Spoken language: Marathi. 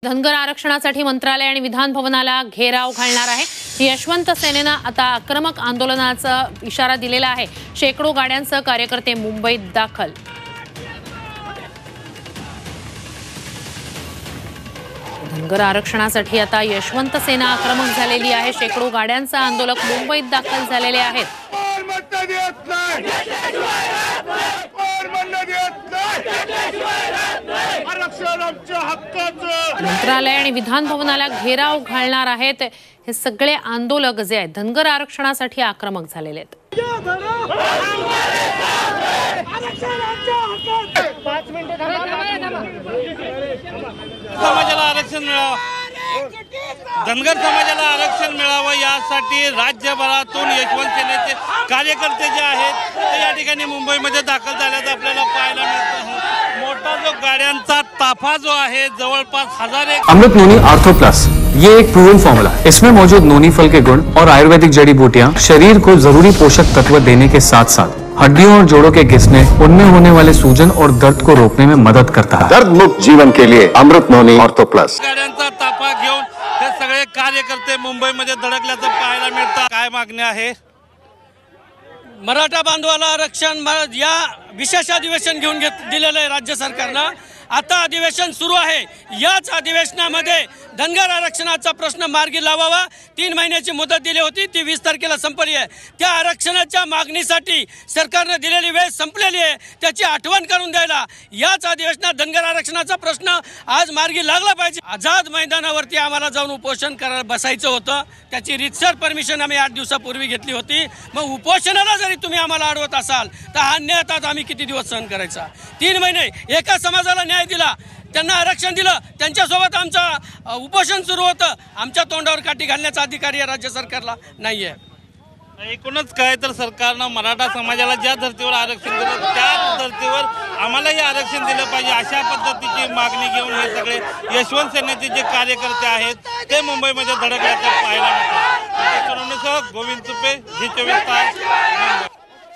धनगर आरक्षणासाठी मंत्रालय आणि विधान भवनाला घेराव घालणार आहे। यशवंत सेनेनं आता आक्रमक आंदोलनाचा इशारा दिलेला आहे। शेकडो गाड्यांसह कार्यकर्ते मुंबईत दाखल। धनगर आरक्षणासाठी आता यशवंत सेना आक्रमक झालेली आहे। शेकडो गाड्यांसह आंदोलक मुंबईत दाखल झालेले आहेत। मंत्रालय आणि विधान भवनाला घेराव घालणार आहेत। हे सगळे आंदोलक जे आहेत धनगर आरक्षणासाठी आक्रमक झालेले आहेत। समाजाला आरक्षण मिळावं, धनगर समाजाला आरक्षण मिळावं यासाठी राज्यभरातून यशवंत सेनेचे कार्यकर्ते जे आहेत ते या ठिकाणी मुंबईमध्ये दाखल झाल्याचं आपल्याला पाहायला मिळतं। मोठा जो गाड्यांचा ताफा जो है जवळपास 1000 अमृत नोनी आर्थो प्लस ये एक प्रूवन फॉर्मूला है। इसमें मौजूद नोनी फल के गुण और आयुर्वेदिक जड़ी बूटियां शरीर को जरूरी पोषक तत्व देने के साथ साथ हड्डियों और जोड़ों के घिसने, उनमें होने वाले सूजन और दर्द को रोकने में मदद करता है। दर्द मुक्त जीवन के लिए अमृत नोनी आर्थो प्लस। गाड्यांचा ताफा घेऊन हे सगळे कार्यकर्ते मुंबईमध्ये धडकल्याचं पाहायला मिळतं। काय मागणी आहे? मराठा बांधवाला आरक्षण या विशेष अधिवेशन घेऊन दिलेलं आहे राज्य सरकारनं। आता अधिवेशन सुरू आहे। याच अधिवेशनामध्ये धनगर आरक्षणाचा प्रश्न मार्गी लावावा। 3 महिन्याची मुदत दिली होती, ती 20 तारखेला संपली आहे। त्या आरक्षणाच्या मागणीसाठी सरकारने दिलेली वेळ संपलेली आहे, त्याची आठवण करून द्यायला याच अधिवेशनात धनगर आरक्षणाचा प्रश्न आज मार्गी लागला पाहिजे। आझाद मैदानावरती आम्हाला जाऊन उपोषण करायला बसायचं होतं, त्याची रितसर परमिशन आम्ही 8 दिवसापूर्वी घेतली होती। मग उपोषणाला जरी तुम्ही आम्हाला अडवत असाल तर हा अन्याय आता आम्ही किती दिवस सहन करायचा? 3 महिने एका समाजाला न्याय दिला, त्यांना आरक्षण दिलं, त्यांच्यासोबत आमचं उपोषण सुरू होतं। आमच्या तोंडावर काठी घालण्याचा अधिकार या राज्य सरकारला नाहीये। एकूणच काय तर सरकारनं मराठा समाजाला ज्या धर्तीवर आरक्षण दिलं त्याच धर्तीवर आम्हालाही आरक्षण दिलं पाहिजे अशा पद्धतीची मागणी घेऊन हे सगळे यशवंत सेनेचे जे कार्यकर्ते आहेत ते मुंबईमध्ये धडकल्याचं पाहायला मिळतं। गोविंद तुपे, झी 24 तास।